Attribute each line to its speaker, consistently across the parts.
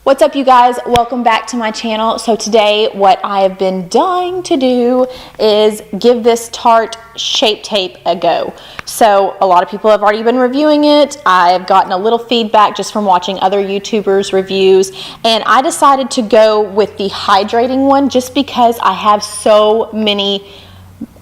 Speaker 1: What's up, you guys? Welcome back to my channel. So today what I have been dying to do is give this Tarte Shape Tape a go. So a lot of people have already been reviewing it. I've gotten a little feedback just from watching other YouTubers reviews, and I decided to go with the hydrating one just because I have so many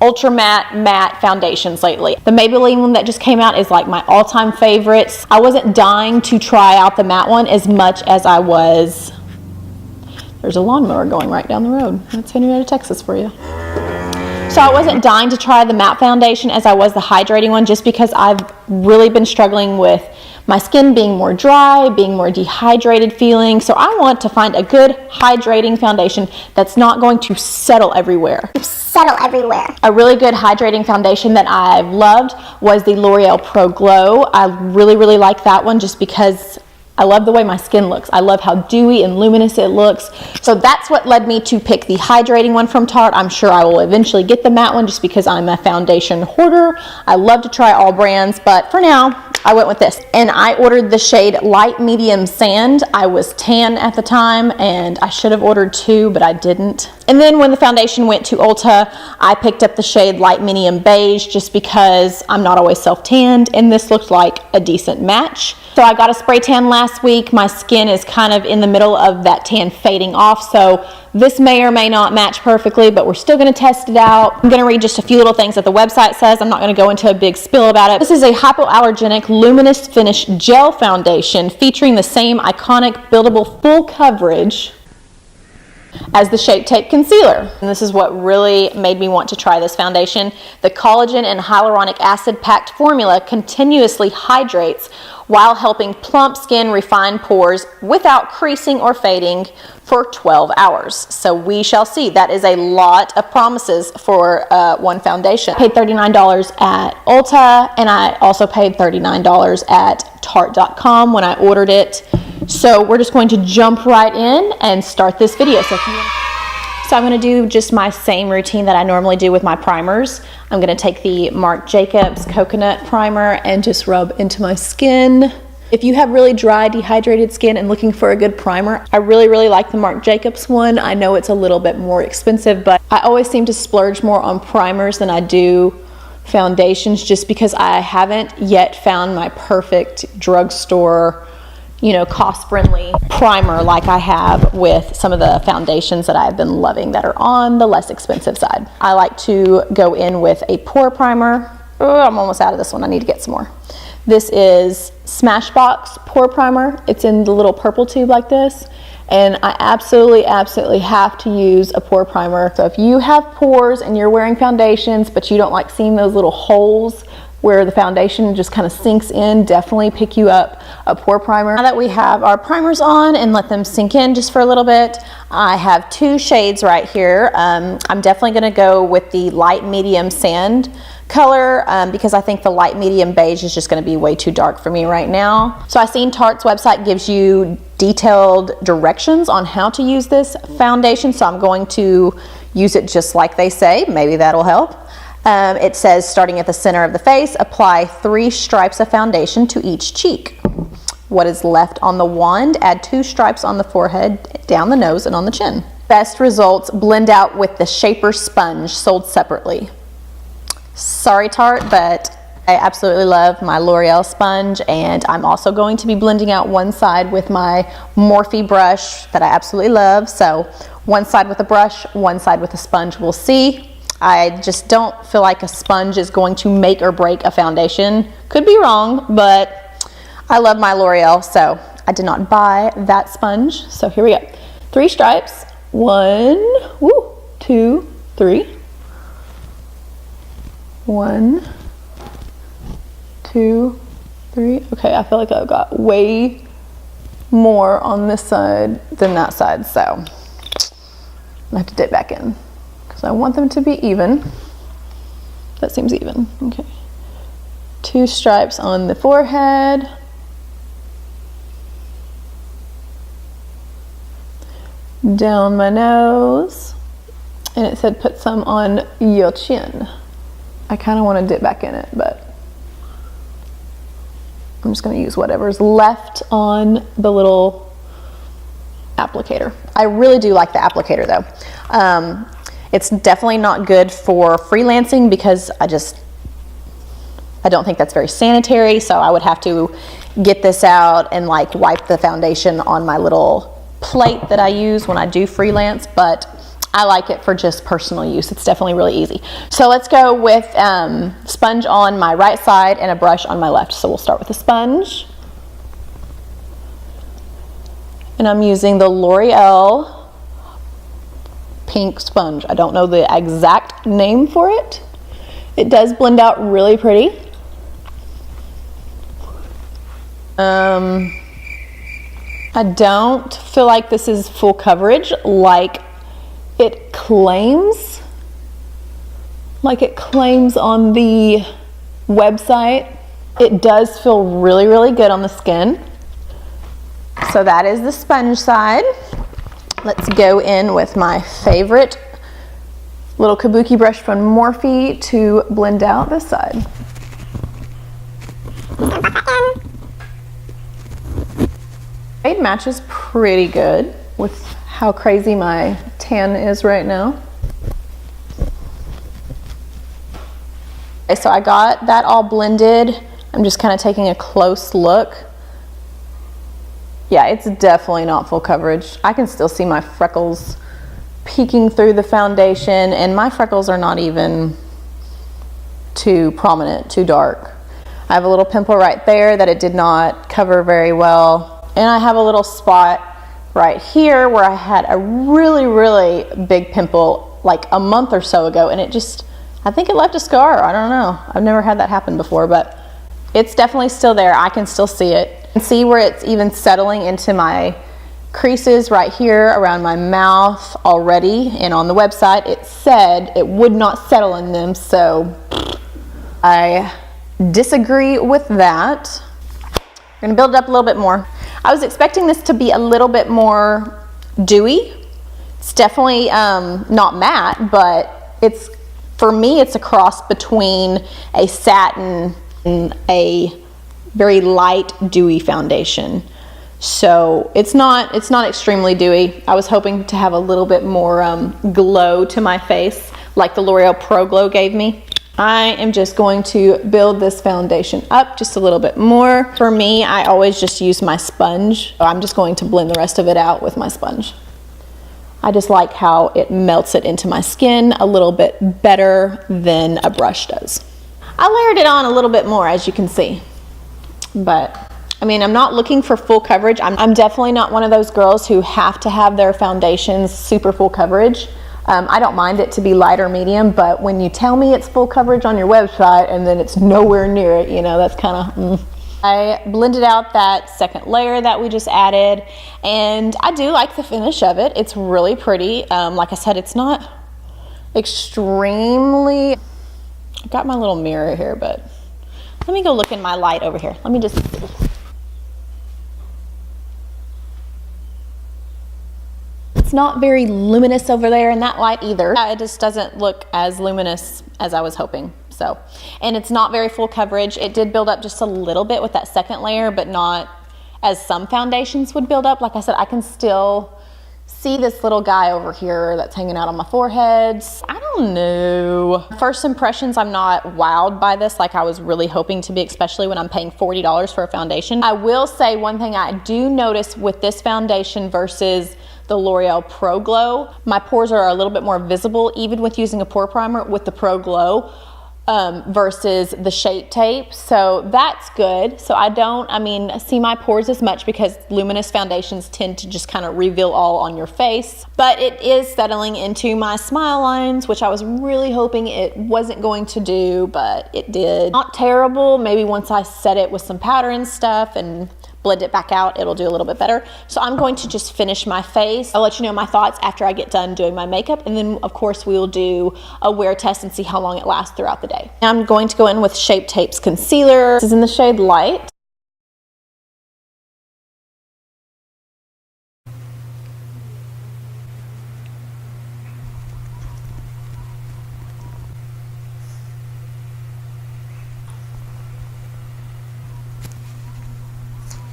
Speaker 1: ultra matte foundations lately. The Maybelline one that just came out is like my all-time favorites. I wasn't dying to try out the matte one as much as I was. There's a lawnmower going right down the road. That's Henrietta, Texas for you. So I wasn't dying to try the matte foundation as I was the hydrating one, just because I've really been struggling with my skin being more dry, being more dehydrated feeling. So I want to find a good hydrating foundation that's not going to settle everywhere. A really good hydrating foundation that I've loved was the L'Oreal Pro Glow. I really like that one just because I love the way my skin looks. I love how dewy and luminous it looks. So that's what led me to pick the hydrating one from Tarte. I'm sure I will eventually get the matte one just because I'm a foundation hoarder. I love to try all brands, but for now, I went with this. And I ordered the shade Light Medium Sand. I was tan at the time and I should have ordered two, but I didn't. And then when the foundation went to Ulta, I picked up the shade Light Medium Beige just because I'm not always self-tanned, and this looked like a decent match. So I got a spray tan last week. My skin is kind of in the middle of that tan fading off, so this may or may not match perfectly, but we're still gonna test it out. I'm gonna read just a few little things that the website says. I'm not gonna go into a big spill about it. This is a hypoallergenic luminous finish gel foundation featuring the same iconic buildable full coverage as the Shape Tape concealer. And this is what really made me want to try this foundation. The collagen and hyaluronic acid packed formula continuously hydrates while helping plump skin, refine pores without creasing or fading for 12 hours. So we shall see. That is a lot of promises for one foundation. I paid $39 at Ulta, and I also paid $39 at Tarte.com when I ordered it. So we're just going to jump right in and start this video. So I'm going to do just my same routine that I normally do with my primers. I'm going to take the Marc Jacobs Coconut Primer and just rub into my skin. If you have really dry, dehydrated skin and looking for a good primer, I really like the Marc Jacobs one. I know it's a little bit more expensive, but I always seem to splurge more on primers than I do foundations just because I haven't yet found my perfect drugstore, cost-friendly primer like I have with some of the foundations that I've been loving that are on the less expensive side. I like to go in with a pore primer. Oh, I'm almost out of this one. I need to get some more. This is SMASHBOX pore primer. It's in the little purple tube like this. And I absolutely have to use a pore primer. So if you have pores and you're wearing foundations, but you don't like seeing those little holes where the foundation just kind of sinks in, definitely pick you up a pore primer. Now that we have our primers on and let them sink in just for a little bit, I have two shades right here. I'm definitely gonna go with the Light Medium Sand color because I think the Light Medium Beige is just gonna be way too dark for me right now. So I seen Tarte's website gives you detailed directions on how to use this foundation, so I'm going to use it just like they say. Maybe that'll help. It says, starting at the center of the face, apply 3 stripes of foundation to each cheek. What is left on the wand, add 2 stripes on the forehead, down the nose, and on the chin. Best results blend out with the Shaper Sponge, sold separately. Sorry, Tarte, but I absolutely love my L'Oreal sponge, and I'm also going to be blending out one side with my Morphe brush that I absolutely love. So one side with a brush, one side with a sponge. We'll see. I just don't feel like a sponge is going to make or break a foundation. Could be wrong, but I love my L'Oreal, so I did not buy that sponge. So here we go. 3 stripes. 1, 2, 3. 1, 2, 3. Okay, I feel like I've got way more on this side than that side, so I'm gonna have to dip back in. I want them to be even. That seems even. Okay. 2 stripes on the forehead. Down my nose. And it said put some on your chin. I kind of want to dip back in it, but I'm just going to use whatever's left on the little applicator. I really do like the applicator though. It's definitely not good for freelancing because I don't think that's very sanitary, so I would have to get this out and like wipe the foundation on my little plate that I use when I do freelance, but I like it for just personal use. It's definitely really easy. So let's go with sponge on my right side and a brush on my left. So we'll start with the sponge. And I'm using the L'Oreal pink sponge. I don't know the exact name for it. It does blend out really pretty. I don't feel like this is full coverage like it claims on the website. It does feel really, really good on the skin. So that is the sponge side. Let's go in with my favorite little kabuki brush from Morphe to blend out this side. Shade matches pretty good with how crazy my tan is right now. Okay, so I got that all blended. I'm just kind of taking a close look. Yeah, it's definitely not full coverage. I can still see my freckles peeking through the foundation, and my freckles are not even too prominent, too dark. I have a little pimple right there that it did not cover very well. And I have a little spot right here where I had a really, really big pimple like a month or so ago, and I think it left a scar. I don't know. I've never had that happen before, but it's definitely still there. I can still see it. And see where it's even settling into my creases right here around my mouth already. And on the website, it said it would not settle in them, so I disagree with that. I'm gonna build it up a little bit more. I was expecting this to be a little bit more dewy. It's definitely not matte, but for me, it's a cross between a satin and a very light dewy foundation. So it's not extremely dewy. I was hoping to have a little bit more glow to my face, like the L'Oreal Pro Glow gave me. I am just going to build this foundation up just a little bit more. For me, I always just use my sponge. I'm just going to blend the rest of it out with my sponge. I just like how it melts it into my skin a little bit better than a brush does. I layered it on a little bit more, as you can see. But, I mean, I'm not looking for full coverage. I'm definitely not one of those girls who have to have their foundations super full coverage. I don't mind it to be light or medium, but when you tell me it's full coverage on your website and then it's nowhere near it, you know, that's kind of I blended out that second layer that we just added, and I do like the finish of it. It's really pretty. Like I said, it's not extremely... I've got my little mirror here, but let me go look in my light over here. Let me just see. It's not very luminous over there in that light either. It just doesn't look as luminous as I was hoping. So, and it's not very full coverage. It did build up just a little bit with that second layer, but not as some foundations would build up. Like I said, I can still see this little guy over here that's hanging out on my forehead. I don't know. First impressions, I'm not wowed by this like I was really hoping to be, especially when I'm paying $40 for a foundation. I will say one thing I do notice with this foundation versus the L'Oreal Pro Glow, my pores are a little bit more visible even with using a pore primer with the Pro Glow versus the Shape Tape. So that's good. So I don't, see my pores as much because luminous foundations tend to just kind of reveal all on your face. But it is settling into my smile lines, which I was really hoping it wasn't going to do, but it did. Not terrible. Maybe once I set it with some powder and stuff and blend it back out, it'll do a little bit better. So I'm going to just finish my face. I'll let you know my thoughts after I get done doing my makeup, and then of course we'll do a wear test and see how long it lasts throughout the day. Now I'm going to go in with Shape Tape's concealer. This is in the shade Light.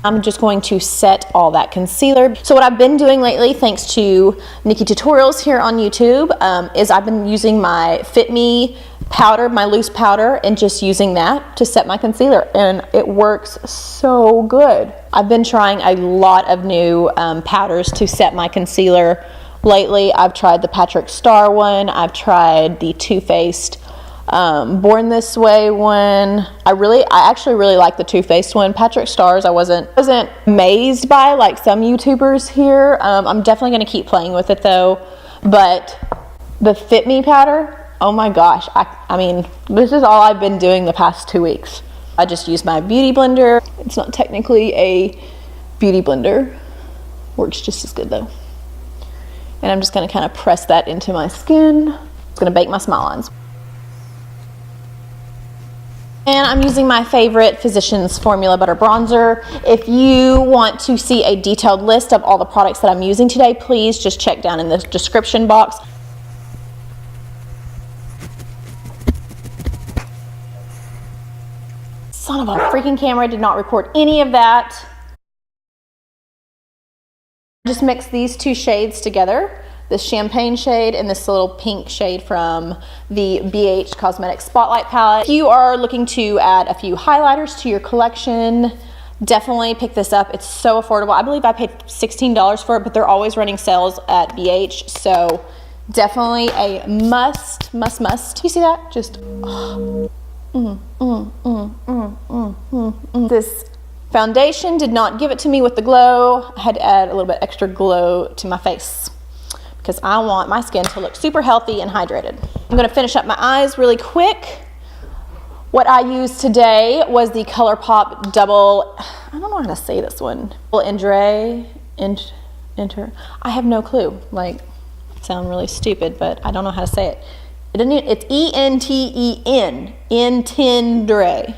Speaker 1: I'm just going to set all that concealer. So what I've been doing lately, thanks to Nikki Tutorials here on YouTube, is I've been using my Fit Me powder, my loose powder, and just using that to set my concealer, and it works so good. I've been trying a lot of new powders to set my concealer lately. I've tried the Patrick Star one, I've tried the Too Faced Born This Way one. I actually really like the Too Faced one. Patrick Star's I wasn't amazed by, like some YouTubers here. I'm definitely going to keep playing with it though. But the Fit Me powder, oh my gosh, I mean, this is all I've been doing the past 2 weeks. I just use my beauty blender. It's not technically a beauty blender. Works just as good though. And I'm just going to kind of press that into my skin. It's going to bake my smile lines. And I'm using my favorite Physicians Formula Butter Bronzer. If you want to see a detailed list of all the products that I'm using today, please just check down in the description box. Son of a freaking camera, did not record any of that. Just mix these two shades together. This champagne shade and this little pink shade from the BH Cosmetics Spotlight palette. If you are looking to add a few highlighters to your collection, definitely pick this up. It's so affordable. I believe I paid $16 for it, but they're always running sales at BH, so definitely a must. You see that? Just This foundation did not give it to me with the glow. I had to add a little bit extra glow to my face, because I want my skin to look super healthy and hydrated. I'm gonna finish up my eyes really quick. What I used today was the ColourPop double, I don't know how to say this one. ENTERNDRE, I have no clue. Like, I sound really stupid, but I don't know how to say it. It's E-N-T-E-N, ENTERNDRE.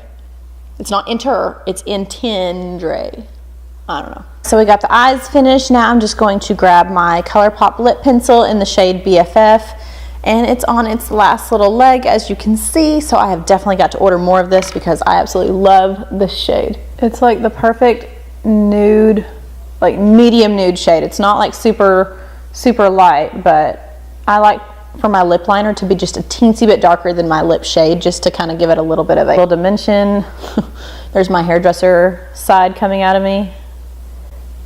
Speaker 1: It's not enter, it's ENTERNDRE. I don't know. So we got the eyes finished. Now I'm just going to grab my ColourPop lip pencil in the shade BFF, and it's on its last little leg, as you can see. So I have definitely got to order more of this because I absolutely love this shade. It's like the perfect nude, like medium nude shade. It's not like super light, but I like for my lip liner to be just a teensy bit darker than my lip shade, just to kind of give it a little bit of a little dimension. There's my hairdresser side coming out of me.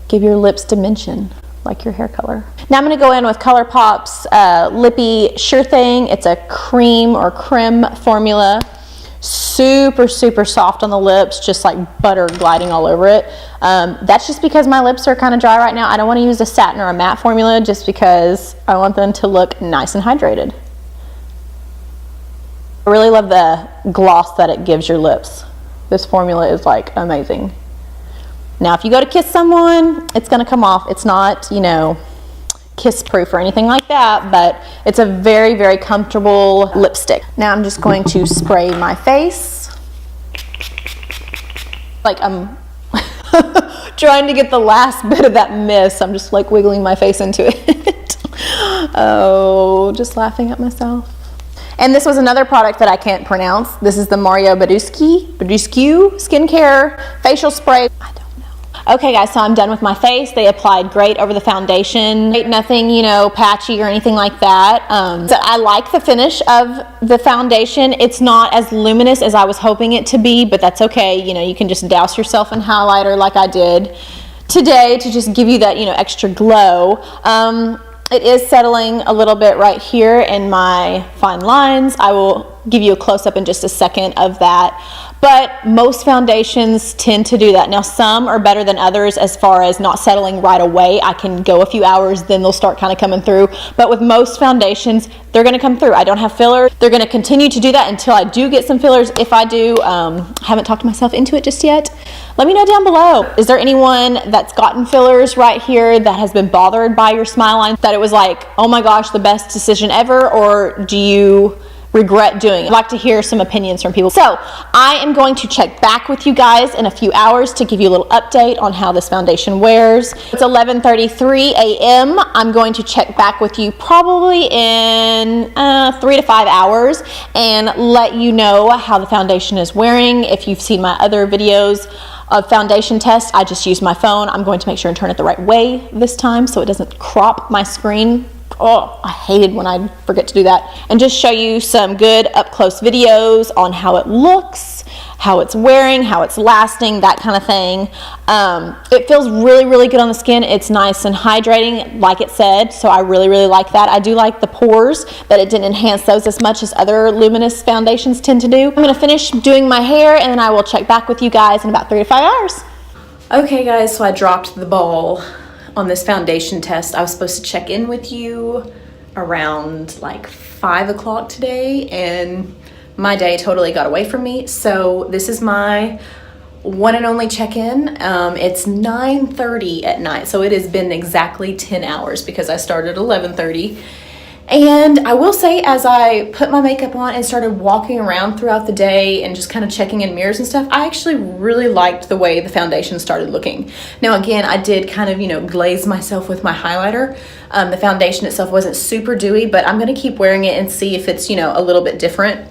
Speaker 1: Give your lips dimension, like your hair color. Now I'm gonna go in with ColourPop's Lippie Sure Thing. It's a cream or creme formula. Super soft on the lips, just like butter gliding all over it. That's just because my lips are kind of dry right now. I don't want to use a satin or a matte formula just because I want them to look nice and hydrated. I really love the gloss that it gives your lips. This formula is like amazing. Now if you go to kiss someone, it's going to come off. It's not, you know, kiss proof or anything like that, but it's a very comfortable lipstick. Now I'm just going to spray my face. Like I'm trying to get the last bit of that mist. I'm just like wiggling my face into it. Oh, just laughing at myself. And this was another product that I can't pronounce. This is the Mario Badescu skincare facial spray. Okay guys, so I'm done with my face. They applied great over the foundation. Nothing, you know, patchy or anything like that. So I like the finish of the foundation. It's not as luminous as I was hoping it to be, but that's okay. You know, you can just douse yourself in highlighter like I did today to just give you that, you know, extra glow. It is settling a little bit right here in my fine lines. I will give you a close-up in just a second of that. But most foundations tend to do that. Now some are better than others as far as not settling right away. I can go a few hours, then they'll start kind of coming through. But with most foundations, they're gonna come through. I don't have fillers. They're gonna continue to do that until I do get some fillers. If I do, haven't talked myself into it just yet. Let me know down below. Is there anyone that's gotten fillers right here that has been bothered by your smile line, that it was like, oh my gosh, the best decision ever, or do you regret doing it? I'd like to hear some opinions from people. So I am going to check back with you guys in a few hours to give you a little update on how this foundation wears. It's 11:33 a.m. I'm going to check back with you probably in 3 to 5 hours and let you know how the foundation is wearing. If you've seen my other videos, a foundation test, I just use my phone. I'm going to make sure and turn it the right way this time so it doesn't crop my screen. Oh, I hated when I forget to do that. And just show you some good up close videos on how it looks, how it's wearing, how it's lasting, that kind of thing. It feels really, really good on the skin. It's nice and hydrating, like it said, so I really, really like that. I do like the pores, but it didn't enhance those as much as other luminous foundations tend to do. I'm gonna finish doing my hair and then I will check back with you guys in about 3 to 5 hours. Okay guys, so I dropped the ball on this foundation test. I was supposed to check in with you around like 5 o'clock today, and my day totally got away from me. So this is my one and only check-in. It's 9:30 at night, so it has been exactly 10 hours because I started at 11:30. And I will say, as I put my makeup on and started walking around throughout the day and just kind of checking in mirrors and stuff, I actually really liked the way the foundation started looking. Now again, I did kind of, you know, glaze myself with my highlighter. The foundation itself wasn't super dewy, but I'm gonna keep wearing it and see if it's, you know, a little bit different,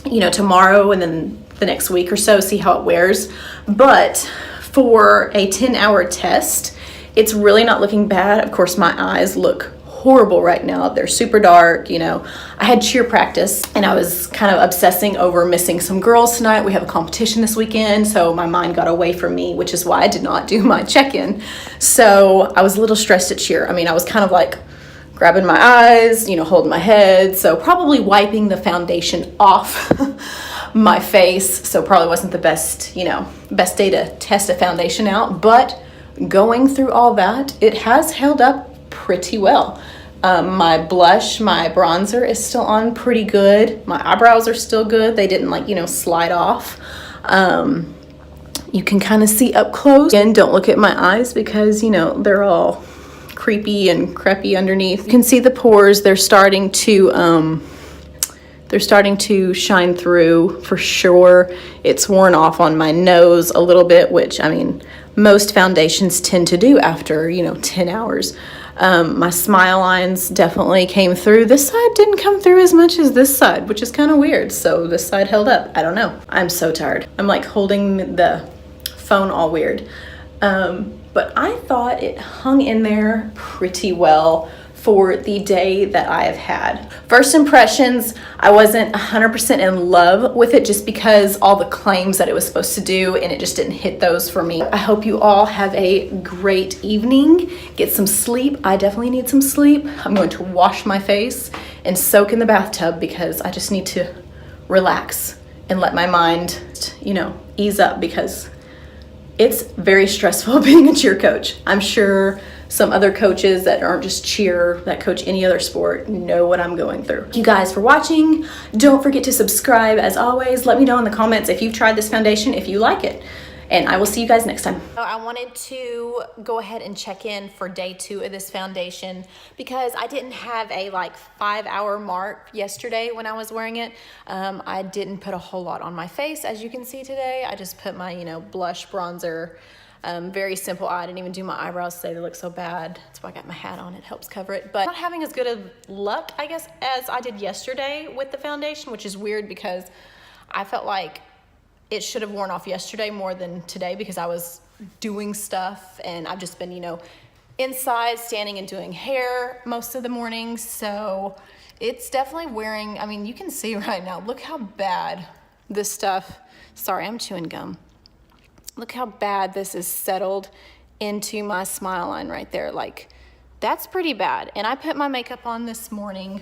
Speaker 1: you know, tomorrow and then the next week or so, see how it wears. But for a 10-hour test, it's really not looking bad. Of course, my eyes look horrible right now. They're super dark, you know. I had cheer practice and I was kind of obsessing over missing some girls tonight. We have a competition this weekend, so my mind got away from me, which is why I did not do my check-in. So I was a little stressed at cheer. I mean, I was kind of like grabbing my eyes, you know, holding my head, so probably wiping the foundation off my face. So probably wasn't the best, you know, best day to test a foundation out, but going through all that, it has held up pretty well. My blush, my bronzer is still on pretty good. My eyebrows are still good. They didn't, like, you know, slide off. You can kind of see up close. And don't look at my eyes because, you know, they're all creepy and crepey underneath. You can see the pores. They're starting to shine through for sure. It's worn off on my nose a little bit, which, I mean, most foundations tend to do after, you know, 10 hours. My smile lines definitely came through. This side didn't come through as much as this side, which is kind of weird. So this side held up. I don't know. I'm so tired. I'm like holding the phone all weird. But I thought it hung in there pretty well for the day that I have had. First impressions, I wasn't 100% in love with it just because all the claims that it was supposed to do, and it just didn't hit those for me. I hope you all have a great evening. Get some sleep. I definitely need some sleep. I'm going to wash my face and soak in the bathtub because I just need to relax and let my mind, you know, ease up because it's very stressful being a cheer coach. I'm sure some other coaches that aren't just cheer, that coach any other sport, know what I'm going through. Thank you guys for watching. Don't forget to subscribe as always. Let me know in the comments if you've tried this foundation, if you like it. And I will see you guys next time. I wanted to go ahead and check in for day 2 of this foundation because I didn't have a like 5-hour mark yesterday when I was wearing it. I didn't put a whole lot on my face, as you can see today. I just put my, you know, blush, bronzer, very simple. I didn't even do my eyebrows today. They look so bad. That's why I got my hat on. It helps cover it. But I'm not having as good of luck, I guess, as I did yesterday with the foundation, which is weird because I felt like it should have worn off yesterday more than today because I was doing stuff and I've just been, you know, inside standing and doing hair most of the mornings. So it's definitely wearing, I mean, you can see right now, look how bad this stuff, sorry, I'm chewing gum. Look how bad this is settled into my smile line right there. Like, that's pretty bad. And I put my makeup on this morning.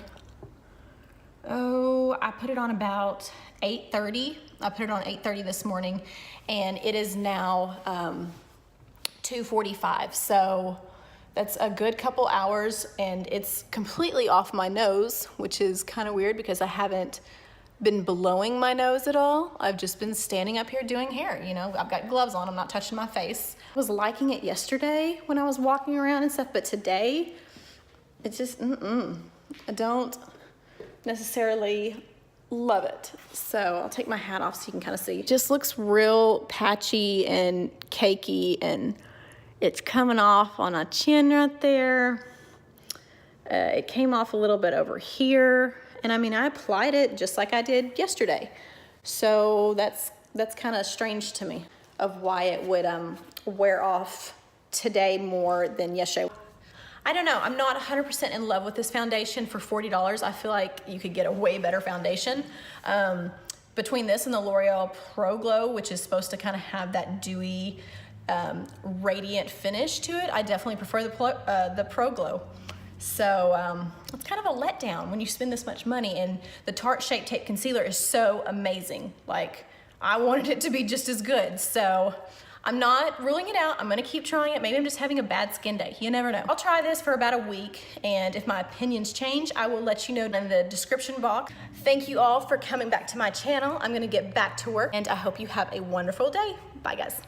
Speaker 1: Oh, I put it on about 8:30. I put it on 8:30 this morning, and it is now 2:45. So that's a good couple hours, and it's completely off my nose, which is kind of weird because I haven't been blowing my nose at all. I've just been standing up here doing hair. You know, I've got gloves on. I'm not touching my face. I was liking it yesterday when I was walking around and stuff, but today it's just, I don't necessarily love it. So I'll take my hat off so you can kind of see. It just looks real patchy and cakey, and it's coming off on my chin right there. It came off a little bit over here. And I mean, I applied it just like I did yesterday. So that's kind of strange to me. of why it would wear off today more than yesterday. I don't know, I'm not 100% in love with this foundation for $40. I feel like you could get a way better foundation. Between this and the L'Oreal Pro Glow, which is supposed to kind of have that dewy, radiant finish to it, I definitely prefer the Pro Glow. So it's kind of a letdown when you spend this much money, and the Tarte Shape Tape Concealer is so amazing. Like, I wanted it to be just as good, so I'm not ruling it out. I'm gonna keep trying it. Maybe I'm just having a bad skin day. You never know. I'll try this for about a week, and if my opinions change, I will let you know in the description box. Thank you all for coming back to my channel. I'm gonna get back to work, and I hope you have a wonderful day. Bye, guys.